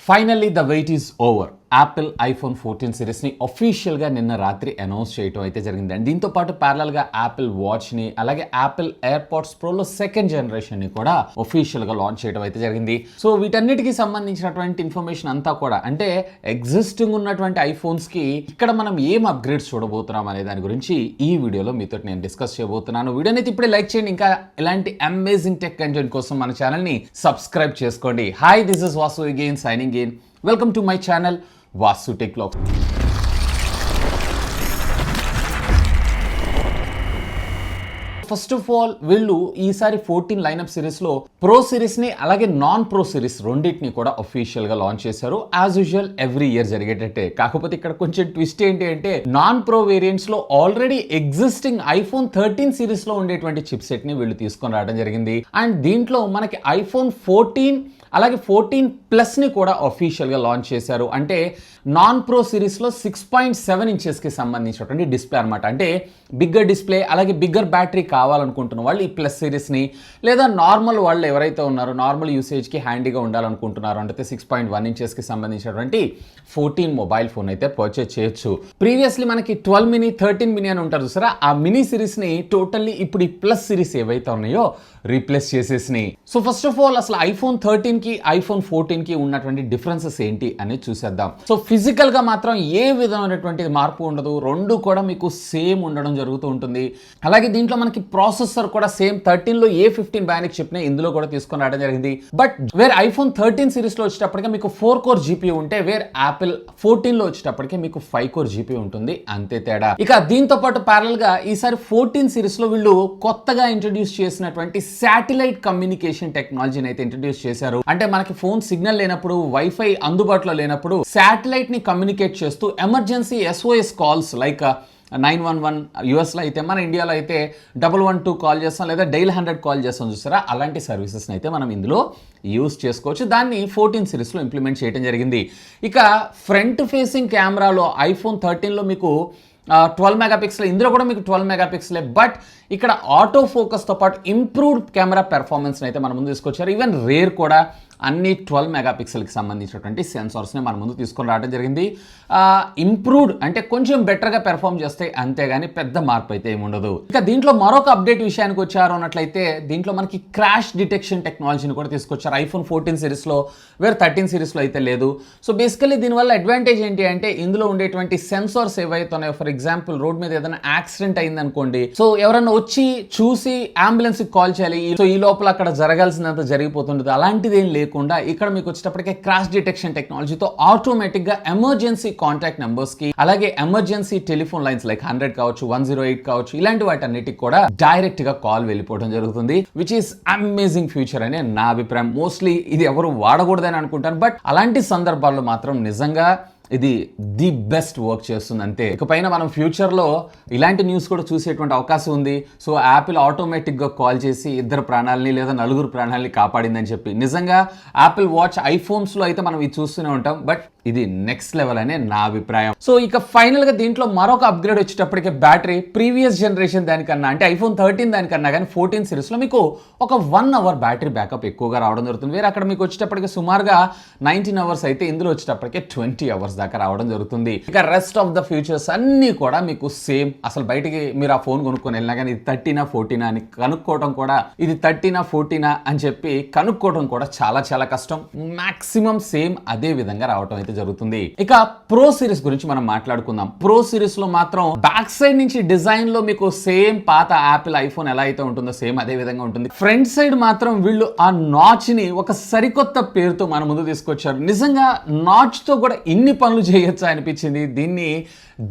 Finally the wait is over. Apple iPhone 14 సిరీస్ని అఫీషియల్గా నిన్న రాత్రి అనౌన్స్ చేయడం అయితే జరిగింది. అండ్ దీంతో పాటు ప్యారలల్గా యాపిల్ వాచ్ని అలాగే యాపిల్ ఎయిర్పాడ్స్ ప్రోలో సెకండ్ జనరేషన్ని కూడా అఫీషియల్గా లాంచ్ చేయడం అయితే జరిగింది. సో వీటన్నిటికీ సంబంధించినటువంటి ఇన్ఫర్మేషన్ అంతా కూడా అంటే ఎగ్జిస్టింగ్ ఉన్నటువంటి ఐఫోన్స్కి ఇక్కడ మనం ఏం అప్గ్రేడ్స్ చూడబోతున్నాం అనే దాని గురించి ఈ వీడియోలో మీతో నేను డిస్కస్ చేయబోతున్నాను. వీడియోని అయితే ఇప్పుడే లైక్ చేయండి. ఇంకా ఇలాంటి అమేజింగ్ టెక్ కంటెంట్ కోసం మన ఛానల్ని సబ్స్క్రైబ్ చేసుకోండి. Hi, this is Vasu again signing in. Welcome to my channel Vasu tech blog. First of all వీళ్ళు ఈసారి 14 లైనప్ సిరీస్లో ప్రో సిరీస్ని అలాగే నాన్ ప్రో సిరీస్ రెండింటిని కూడా అఫీషియల్గా లాంచ్ చేశారు. యాజ్ యూజువల్ ఎవ్రీ ఇయర్ జరిగేటట్టే. కాకపోతే ఇక్కడ కొంచెం ట్విస్ట్ ఏంటి అంటే నాన్ ప్రో వేరియంట్స్లో ఆల్రెడీ ఎగ్జిస్టింగ్ ఐఫోన్ 13 సిరీస్లో ఉండేటువంటి చిప్ సెట్ని వీళ్ళు తీసుకొని రావడం జరిగింది. అండ్ దీంట్లో మనకి ఐఫోన్ 14 అలాగే 14+ కూడా అఫీషియల్గా లాంచ్ చేశారు. అంటే నాన్ ప్రో సిరీస్లో 6.7 ఇంచెస్కి సంబంధించినటువంటి డిస్ప్లే అనమాట. అంటే బిగ్గర్ డిస్ప్లే అలాగే బిగ్గర్ బ్యాటరీ కావాలనుకుంటున్న వాళ్ళు ఈ ప్లస్ సిరీస్ని, లేదా నార్మల్ వాళ్ళు ఎవరైతే ఉన్నారో నార్మల్ యూసేజ్కి హ్యాండీగా ఉండాలనుకుంటున్నారో అంటే 6.1 ఇంచెస్కి సంబంధించినటువంటి 14 మొబైల్ ఫోన్ అయితే పర్చేజ్ చేయొచ్చు. ప్రీవియస్లీ మనకి 12 మినీ 13 మినీ అని ఉంటారు చూసారా, ఆ మినీ సిరీస్ని టోటల్లీ ఇప్పుడు ఈ ప్లస్ సిరీస్ ఏవైతే ఉన్నాయో రీప్లేస్ చేసేసినాయి. సో ఫస్ట్ ఆఫ్ ఆల్ అసలు ఐఫోన్ 13కి ఐఫోన్ 14కి ఉన్నటువంటి డిఫరెన్సెస్ ఏంటి అనేది చూసేద్దాం. సో ఫిజికల్గా మాత్రం ఏ విధమైనటువంటి మార్పు ఉండదు, రెండు కూడా మీకు సేమ్ ఉండడం జరుగుతూ ఉంటుంది. అలాగే దీంట్లో మనకి ప్రాసెసర్ కూడా సేమ్ 13లో A15 బయానిక్ చిప్ని ఇందులో కూడా తీసుకొని రావడం జరిగింది. బట్ వేర్ ఐఫోన్ 13 సిరీస్లో వచ్చేటప్పటికే మీకు 4 కోర్ జీపీ ఉంటే వేర్ యాపిల్ 14లో వచ్చేటప్పటికే మీకు 5 కోర్ జీపీ ఉంటుంది, అంతే తేడా. ఇక దీంతో పాటు ప్యారల్ గా ఈసారి 14 సిరీస్లో వీళ్ళు కొత్తగా ఇంట్రడ్యూస్ చేసినటువంటి శాటిలైట్ కమ్యూనికేషన్ టెక్నాలజీని అయితే ఇంట్రడ్యూస్ చేశారు. అంటే మనకి ఫోన్ సిగ్నల్ లేనప్పుడు, వైఫై అందుబాటులో లేనప్పుడు శాటిలైట్ ని కమ్యూనికేట్ చేస్తూ ఎమర్జెన్సీ SOS కాల్స్ లైక్ 911 యూఎస్లో అయితే, మన ఇండియాలో అయితే 112 కాల్ చేస్తాం లేదా డైల్ 100 కాల్ చేస్తాం చూసారా, అలాంటి సర్వీసెస్ని అయితే మనం ఇందులో యూస్ చేసుకోవచ్చు. దాన్ని 14 సిరీస్లో ఇంప్లిమెంట్ చేయడం జరిగింది. ఇక ఫ్రంట్ ఫేసింగ్ కెమెరాలో ఐఫోన్ 13లో మీకు 12 మెగాపిక్సెల్, ఇందులో కూడా మీకు 12 మెగాపిక్సెలే. బట్ ఇక్కడ ఆటో ఫోకస్తో పాటు ఇంప్రూవ్డ్ కెమెరా పెర్ఫార్మెన్స్ని అయితే మన ముందు తీసుకొచ్చారు. ఈవెన్ రేర్ కూడా అన్ని 12 మెగాపిక్సెల్కి సంబంధించినటువంటి సెన్సార్స్ని మన ముందు తీసుకొని రావడం జరిగింది. ఇంప్రూవ్డ్ అంటే కొంచెం బెటర్గా పెర్ఫార్మ్ చేస్తాయి, అంతేగాని పెద్ద మార్పు అయితే ఏముండదు. ఇక దీంట్లో మరొక అప్డేట్ విషయానికి వచ్చారు అన్నట్లయితే దీంట్లో మనకి క్రాష్ డిటెక్షన్ టెక్నాలజీని కూడా తీసుకొచ్చారు ఐఫోన్ 14 సిరీస్లో, వేరే 13 సిరీస్లో అయితే లేదు. సో బేసికలీ దీనివల్ల అడ్వాంటేజ్ ఏంటి అంటే ఇందులో ఉండేటువంటి సెన్సార్స్ ఏవైతే ఉన్నాయో, ఫర్ ఎగ్జాంపుల్ రోడ్ మీద ఏదైనా యాక్సిడెంట్ అయింది అనుకోండి, సో ఎవరన్నా వచ్చి చూసి అంబులెన్స్కి కాల్ చేయాలి, సో ఈ లోపల అక్కడ జరగాల్సినంత జరిగిపోతుంటుంది. అలాంటిది ఏం లేకుండా ఇక్కడ మీకు వచ్చేటప్పటికే క్రాష్ డిటెక్షన్ టెక్నాలజీతో ఆటోమేటిక్గా ఎమర్జెన్సీ కాంటాక్ట్ నెంబర్స్కి అలాగే ఎమర్జెన్సీ టెలిఫోన్ లైన్స్ లైక్ 100 కావచ్చు, 108 కావచ్చు, ఇలాంటి వాటన్నిటికి కూడా డైరెక్ట్ గా కాల్ వెళ్ళిపోవడం జరుగుతుంది. విచ్ ఈస్ అమేజింగ్ ఫ్యూచర్ అనే నా అభిప్రాయం. మోస్ట్లీ ఇది ఎవరు వాడకూడదని అనుకుంటాను, బట్ అలాంటి సందర్భాల్లో మాత్రం నిజంగా ఇది ది బెస్ట్ వర్క్ చేస్తుంది అంతే. ఇకపైన మనం ఫ్యూచర్లో ఇలాంటి న్యూస్ కూడా చూసేటువంటి అవకాశం ఉంది. సో యాపిల్ ఆటోమేటిక్గా కాల్ చేసి 2 ప్రాణాలని లేదా 4 ప్రాణాలని కాపాడిందని చెప్పి. నిజంగా యాపిల్ వాచ్ ఐఫోన్స్లో అయితే మనం ఇది చూస్తూనే ఉంటాం, బట్ ఇది నెక్స్ట్ లెవెల్ అనే నా అభిప్రాయం. సో ఇక ఫైనల్గా దీంట్లో మరొక అప్గ్రేడ్ వచ్చేటప్పటికే బ్యాటరీ ప్రీవియస్ జనరేషన్ దానికన్నా అంటే ఐఫోన్ 13 దానికన్నా కానీ 14 సిరీస్లో మీకు ఒక 1 అవర్ బ్యాటరీ బ్యాకప్ ఎక్కువగా రావడం జరుగుతుంది. వేరే అక్కడ మీకు వచ్చేటప్పటికి సుమారుగా 19 అవర్స్ అయితే ఇందులో వచ్చేటప్పటికే 20 అవర్స్ దాకా రావడం జరుగుతుంది. ఇక రెస్ట్ ఆఫ్ ద ఫీచర్స్ అన్నీ కూడా మీకు సేమ్. అసలు బయటికి మీరు ఆ ఫోన్ కొనుక్కొని వెళ్ళినా కానీ ఇది 13 14 అని కనుక్కోవడం కూడా, ఇది 13 14 అని చెప్పి కనుక్కోవడం కూడా చాలా చాలా కష్టం. మాక్సిమం సేమ్ అదే విధంగా రావడం అయితే జరుగుతుంది. ఇక ప్రో సిరీస్ గురించి మనం మాట్లాడుకుందాం. ప్రో సిరీస్ లో మాత్రం బ్యాక్ సైడ్ నుంచి డిజైన్ లో మీకు సేమ్ పాత యాపిల్ ఐఫోన్ ఎలా అయితే ఉంటుందో సేమ్ అదే విధంగా ఉంటుంది. ఫ్రంట్ సైడ్ మాత్రం వీళ్ళు ఆ నాచ్ ని ఒక సరికొత్త పేరుతో మన ముందు తీసుకొచ్చారు. నిజంగా నాచ్ తో కూడా ఇన్ని పనులు చేయొచ్చా అనిపించింది. దీన్ని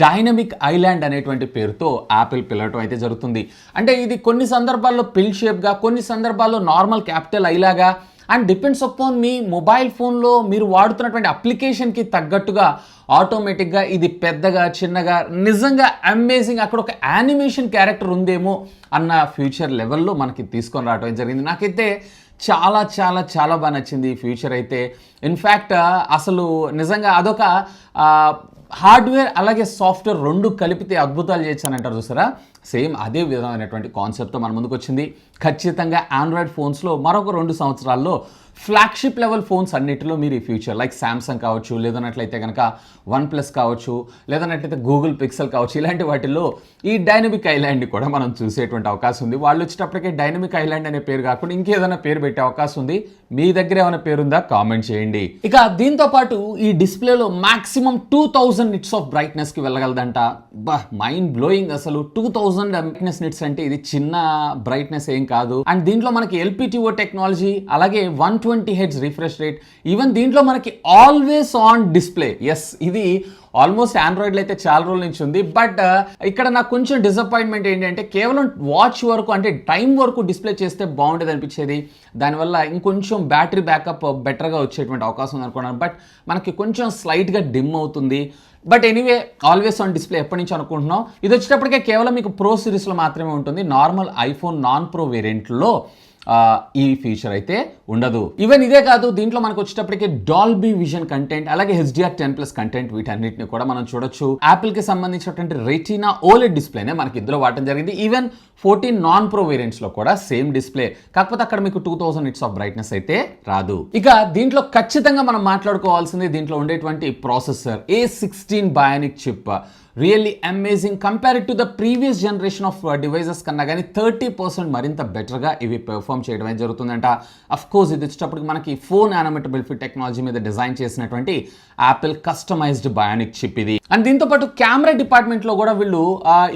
డైనమిక్ ఐలాండ్ అనేటువంటి పేరుతో యాపిల్ పిలవటం అయితే జరుగుతుంది. అంటే ఇది కొన్ని సందర్భాల్లో పిల్ షేప్గా, కొన్ని సందర్భాల్లో నార్మల్ క్యాపిటల్ ఐలాగా, అండ్ డిపెండ్స్ అపాన్ మీ మొబైల్ ఫోన్లో మీరు వాడుతున్నటువంటి అప్లికేషన్కి తగ్గట్టుగా ఆటోమేటిక్గా ఇది పెద్దగా చిన్నగా, నిజంగా అమేజింగ్. అక్కడ ఒక యానిమేషన్ క్యారెక్టర్ ఉందేమో అన్న ఫ్యూచర్ లెవెల్లో మనకి తీసుకొని రావడం జరిగింది. నాకైతే చాలా చాలా చాలా బాగా నచ్చింది ఈ ఫ్యూచర్ అయితే. ఇన్ఫ్యాక్ట్ అసలు నిజంగా అదొక హార్డ్వేర్ అలాగే సాఫ్ట్వేర్ రెండు కలిపితే అద్భుతాలు చేయొచ్చని చూసారా, సేమ్ అదే విధమైనటువంటి కాన్సెప్ట్తో మన ముందుకు వచ్చింది. ఖచ్చితంగా ఆండ్రాయిడ్ ఫోన్స్లో మరొక 2 సంవత్సరాల్లో ఫ్లాగ్షిప్ లెవెల్ ఫోన్స్ అన్నిటిలో మీరు ఈ ఫ్యూచర్ లైక్ సామ్సంగ్ కావచ్చు, లేదన్నట్లయితే కనుక OnePlus కావచ్చు, లేదన్నట్లయితే గూగుల్ పిక్సెల్ కావచ్చు, ఇలాంటి వాటిల్లో ఈ డైనమిక్ ఐలాండ్ని కూడా మనం చూసేటువంటి అవకాశం ఉంది. వాళ్ళు వచ్చేటప్పటికే డైనమిక్ ఐలాండ్ అనే పేరు కాకుండా ఇంకేదైనా పేరు పెట్టే అవకాశం ఉంది. మీ దగ్గర ఏమైనా పేరుందా కామెంట్ చేయండి. ఇక దీంతో పాటు ఈ డిస్ప్లేలో మాక్సిమం 2000 నిట్స్ ఆఫ్ బ్రైట్నెస్ కి వెళ్ళగలదంట. మైండ్ బ్లోయింగ్ అసలు. 2000 బ్రైట్నెస్ నిట్స్ అంటే ఇది చిన్న బ్రైట్నెస్ ఏం కాదు. అండ్ దీంట్లో మనకి LPTO టెక్నాలజీ, అలాగే 120 Hz రిఫ్రెష్ రేట్, ఈవెన్ దీంట్లో మనకి ఆల్వేస్ ఆన్ డిస్ప్లే. ఎస్, ఇది ఆల్మోస్ట్ ఆండ్రాయిడ్లో అయితే చాలా రోజుల నుంచి ఉంది. బట్ ఇక్కడ నాకు కొంచెం డిసప్పాయింట్మెంట్ ఏంటంటే కేవలం వాచ్ వరకు అంటే టైం వరకు డిస్ప్లే చేస్తే బాగుండేది అనిపించేది. దానివల్ల ఇంకొంచెం బ్యాటరీ బ్యాకప్ బెటర్గా వచ్చేటువంటి అవకాశం ఉంది అనుకున్నాను. బట్ మనకి కొంచెం స్లైట్గా డిమ్ అవుతుంది. But anyway, always on display ఎప్పటి నుంచి అనుకుంటున్నాం. ఇది వచ్చేటప్పటికే కేవలం మీకు ప్రో సిరీస్లో మాత్రమే ఉంటుంది. నార్మల్ ఐఫోన్ నాన్ ప్రో వేరియంట్లో ఈ ఫీచర్ అయితే ఉండదు. ఈవెన్ ఇదే కాదు, దీంట్లో మనకు వచ్చేటప్పటికి డాల్బీ విజన్ కంటెంట్, అలాగే HDR10+ కంటెంట్, వీటన్నిటిని కూడా మనం చూడొచ్చు. యాపిల్ కి సంబంధించినటువంటి రెటీనా ఓలెడ్ డిస్ప్లేనే మనకి ఇందులో వాడటం జరిగింది. ఈవెన్ 14 నాన్ ప్రో వేరియంట్స్ లో కూడా సేమ్ డిస్ప్లే, కాకపోతే అక్కడ మీకు 2000 నిట్స్ ఆఫ్ బ్రైట్నెస్ అయితే రాదు. ఇక దీంట్లో ఖచ్చితంగా మనం మాట్లాడుకోవాల్సింది దీంట్లో ఉండేటువంటి processor A16 Bionic chip. Really amazing. Compared to the previous generation of devices కన్నా కానీ 30% మరింత బెటర్గా ఇవి పెర్ఫామ్ చేయడమే జరుగుతుందంట. అఫ్ కోర్స్ ఇది వచ్చేటప్పటికి మనకి 4 nm బిల్ఫిట్ టెక్నాలజీ మీద డిజైన్ చేసినటువంటి యాపిల్ కస్టమైజ్డ్ బయానిక్ చిప్ ఇది. అండ్ దీంతో పాటు కెమెరా డిపార్ట్మెంట్ లో కూడా వీళ్ళు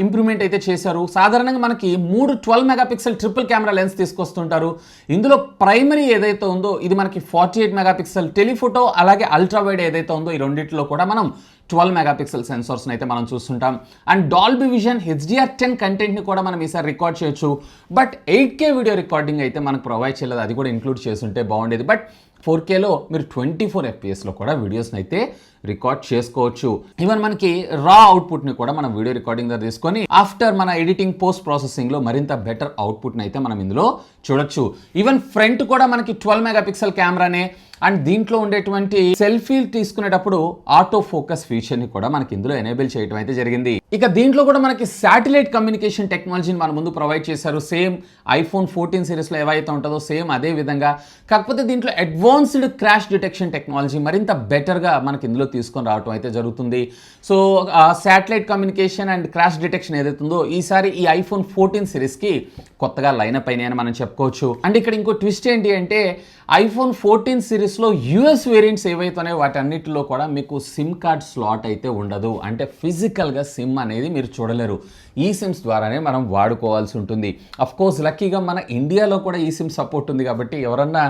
ఇంప్రూవ్మెంట్ అయితే చేశారు. సాధారణంగా మనకి 3 12 మెగాపిక్సెల్ ట్రిపుల్ కెమెరా లెన్స్ తీసుకొస్తుంటారు. ఇందులో ప్రైమరీ ఏదైతే ఉందో ఇది మనకి 48 మెగాపిక్సెల్ టెలిఫోటో, అలాగే అల్ట్రా వైడ్ ఏదైతే ఉందో ఈ రెండింటిలో కూడా మనం 12 మెగాపిక్సెల్ సెన్సార్స్ అయితే మనం చూస్తుంటాం. అండ్ డాల్బీ విజన్ HDR10 కంటెంట్ని కూడా మనం ఈసారి రికార్డ్ చేయొచ్చు. బట్ 8K వీడియో రికార్డింగ్ అయితే మనకు ప్రొవైడ్ చేయలేదు. అది కూడా ఇంక్లూడ్ చేస్తుంటే బాగుండేది. బట్ 4Kలో మీరు 24 FPSలో కూడా వీడియోస్ని అయితే రికార్డ్ చేసుకోవచ్చు. ఈవెన్ మనకి రా అవుట్పుట్ని కూడా మనం వీడియో రికార్డింగ్ దగ్గర తీసుకొని ఆఫ్టర్ మన ఎడిటింగ్ పోస్ట్ ప్రాసెసింగ్లో మరింత బెటర్ అవుట్పుట్ని అయితే మనం ఇందులో చూడొచ్చు. ఈవెన్ ఫ్రంట్ కూడా మనకి 12 మెగాపిక్సెల్ కెమెరానే. అండ్ దీంట్లో ఉండేటువంటి సెల్ఫీలు తీసుకునేటప్పుడు ఆటో ఫోకస్ ఫీచర్ని కూడా మనకి ఇందులో ఎనేబుల్ చేయడం అయితే జరిగింది. ఇక దీంట్లో కూడా మనకి శాటిలైట్ కమ్యూనికేషన్ టెక్నాలజీని మన ముందు ప్రొవైడ్ చేశారు. సేమ్ ఐఫోన్ 14 సిరీస్లో ఏవైతే ఉంటుందో సేమ్ అదే విధంగా. కాకపోతే దీంట్లో అడ్వాన్స్డ్ క్రాష్ డిటెక్షన్ టెక్నాలజీ మరింత బెటర్గా మనకి ఇందులో తీసుకొని రావడం అయితే జరుగుతుంది. So satellite communication and crash detection ఏదైతే ఉందో ఈసారి ఈ ఐఫోన్ 14 సిరీస్కి కొత్తగా లైనప్ అయినాయని మనం చెప్పుకోవచ్చు. అండ్ ఇక్కడ ఇంకో ట్విస్ట్ ఏంటి అంటే ఐఫోన్ 14 సిరీస్లో US వేరియంట్స్ ఏవైతే ఉన్నాయో వాటన్నిటిలో కూడా మీకు సిమ్ కార్డ్ స్లాట్ అయితే ఉండదు. అంటే ఫిజికల్గా సిమ్ అనేది మీరు చూడలేరు. ఈ సిమ్స్ ద్వారానే మనం వాడుకోవాల్సి ఉంటుంది. అఫ్ కోర్స్ లక్కీగా మన ఇండియాలో కూడా ఈ సిమ్ సపోర్ట్ ఉంది కాబట్టి ఎవరన్నా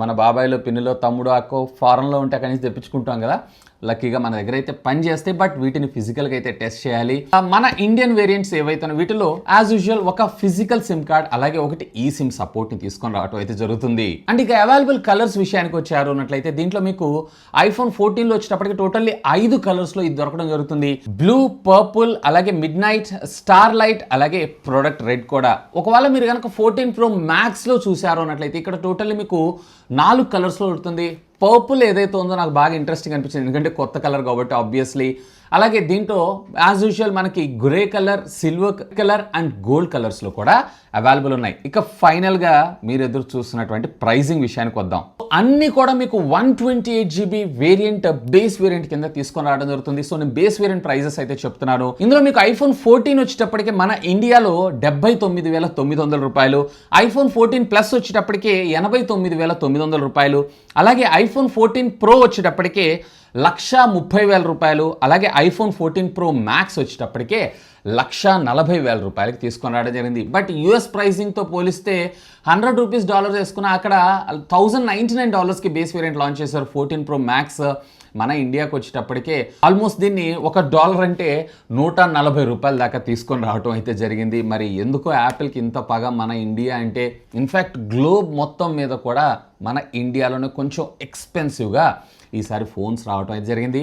మన బాబాయ్లో పిన్నిలో తమ్ముడు అక్కో ఫారెన్లో ఉంటే కనీసం తెప్పించుకుంటాం కదా, లక్కీగా మన దగ్గర అయితే పని చేస్తే. బట్ వీటిని ఫిజికల్గా అయితే టెస్ట్ చేయాలి. మన ఇండియన్ వేరియంట్స్ ఏవైతే వీటిలో యాజ్ యూజువల్ ఒక ఫిజికల్ సిమ్ కార్డ్ అలాగే ఒకటి ఈ సిమ్ సపోర్ట్ ని తీసుకొని రావడం అయితే జరుగుతుంది. అండ్ ఇక అవైలబుల్ కలర్స్ విషయానికి వచ్చారు అన్నట్లయితే దీంట్లో మీకు ఐఫోన్ 14లో వచ్చేటప్పటికి టోటల్లీ 5 కలర్స్ లో ఇది దొరకడం జరుగుతుంది. బ్లూ, పర్పుల్, అలాగే మిడ్ నైట్, స్టార్ లైట్, అలాగే ప్రొడక్ట్ రెడ్ కూడా. ఒకవేళ మీరు కనుక 14 Pro Max లో చూసారు అన్నట్లయితే ఇక్కడ టోటల్లీ మీకు 4 కలర్స్ లో ఉంటుంది. పర్పుల్ ఏదైతే ఉందో నాకు బాగా ఇంట్రెస్టింగ్ అనిపించింది, ఎందుకంటే కొత్త కలర్ కాబట్టి ఆబ్వియస్లీ. అలాగే దీంట్లో యాజ్ యూజువల్ మనకి grey colour, silver colour and gold కలర్స్లో కూడా అవైలబుల్ ఉన్నాయి. ఇక ఫైనల్గా మీరు ఎదురు చూస్తున్నటువంటి ప్రైజింగ్ విషయానికి వద్దాం. అన్ని కూడా మీకు 128GB వేరియంట్ బేస్ వేరియంట్ కింద తీసుకొని రావడం జరుగుతుంది. సో నేను బేస్ వేరియంట్ ప్రైజెస్ అయితే చెప్తున్నాను. ఇందులో మీకు ఐఫోన్ 14 వచ్చేటప్పటికి మన ఇండియాలో 79,900 రూపాయలు, ఐఫోన్ 14 ప్లస్ వచ్చేటప్పటికి 89,900 రూపాయలు, అలాగే ఐఫోన్ 14 Pro వచ్చేటప్పటికే 1,30,000 రూపాయలు, అలాగే ఐఫోన్ 14 Pro Max వచ్చేటప్పటికే 1,40,000 రూపాయలకి తీసుకొని రావడం జరిగింది. బట్ US ప్రైసింగ్తో పోలిస్తే $100 డాలర్స్ వేసుకున్న అక్కడ $1,099కి బేస్ వేరియంట్ లాంచ్ చేశారు 14 Pro Max. మన ఇండియాకి వచ్చేటప్పటికే ఆల్మోస్ట్ దీన్ని $1 అంటే 140 రూపాయల దాకా తీసుకొని రావటం అయితే జరిగింది. మరి ఎందుకో యాపిల్కి ఇంత పగ మన ఇండియా అంటే? ఇన్ఫ్యాక్ట్ గ్లోబ్ మొత్తం మీద కూడా మన ఇండియాలోనే కొంచెం ఎక్స్పెన్సివ్గా ఈసారి ఫోన్స్ రావటం అయితే జరిగింది.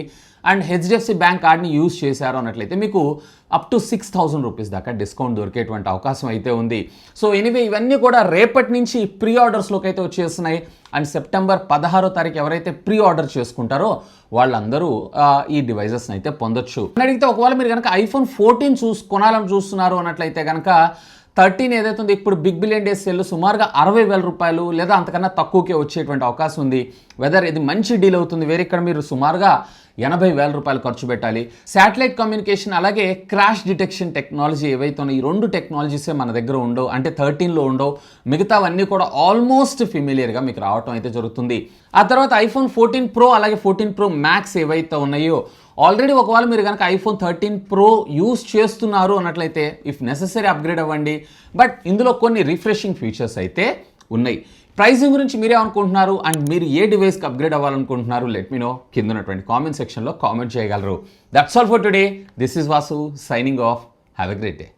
అండ్ HDFC బ్యాంక్ కార్డ్ని యూజ్ చేశారు అన్నట్లయితే మీకు అప్ టు 6,000 రూపీస్ దాకా డిస్కౌంట్ దొరికేటువంటి అవకాశం అయితే ఉంది. సో ఎనీవే ఇవన్నీ కూడా రేపటి నుంచి ప్రీ ఆర్డర్స్లోకి అయితే వచ్చేస్తున్నాయి. అండ్ సెప్టెంబర్ 16వ తారీఖు ఎవరైతే ప్రీ ఆర్డర్ చేసుకుంటారో వాళ్ళందరూ ఈ డివైజెస్ని అయితే పొందొచ్చు. అడిగితే ఒకవేళ మీరు కనుక ఐఫోన్ 14 కొనాలని చూస్తున్నారు అన్నట్లయితే కనుక 13 ఏదైతే ఉందో ఇప్పుడు బిగ్ బిలియన్ డేస్ సేల్ సుమారుగా 60,000 రూపాయలు లేదా అంతకన్నా తక్కువకే వచ్చేటువంటి అవకాశం ఉంది. వెదర్ ఇది మంచి డీల్ అవుతుంది. వేరే ఇక్కడ మీరు సుమారుగా 80,000 రూపాయలు ఖర్చు పెట్టాలి. శాటిలైట్ కమ్యూనికేషన్ అలాగే క్రాష్ డిటెక్షన్ టెక్నాలజీ ఏవైతే ఉన్నాయో ఈ 2 టెక్నాలజీసే మన దగ్గర ఉండవు, అంటే 13లో ఉండవు. మిగతావన్నీ కూడా ఆల్మోస్ట్ ఫెమిలియర్గా మీకు రావటం అయితే జరుగుతుంది. ఆ తర్వాత ఐఫోన్ 14 ప్రో అలాగే 14 ప్రో మ్యాక్స్ ఏవైతే ఉన్నాయో ఆల్రెడీ ఒకవేళ మీరు కనుక ఐఫోన్ 13 ప్రో యూస్ చేస్తున్నారు అన్నట్లయితే ఇఫ్ నెసెసరీ అప్గ్రేడ్ అవ్వండి. బట్ ఇందులో కొన్ని రిఫ్రెషింగ్ ఫీచర్స్ అయితే ఉన్నాయి. ప్రైసింగ్ గురించి మీరే అనుకుంటున్నారు అండ్ మీరు ఏ డివైస్కి అప్గ్రేడ్ అవ్వాలనుకుంటున్నారు లెట్ మీ నో కింద ఉన్నటువంటి కామెంట్ సెక్షన్లో కామెంట్ చేయగలరు. That's all for today. This is Vasu signing off. Have a great day.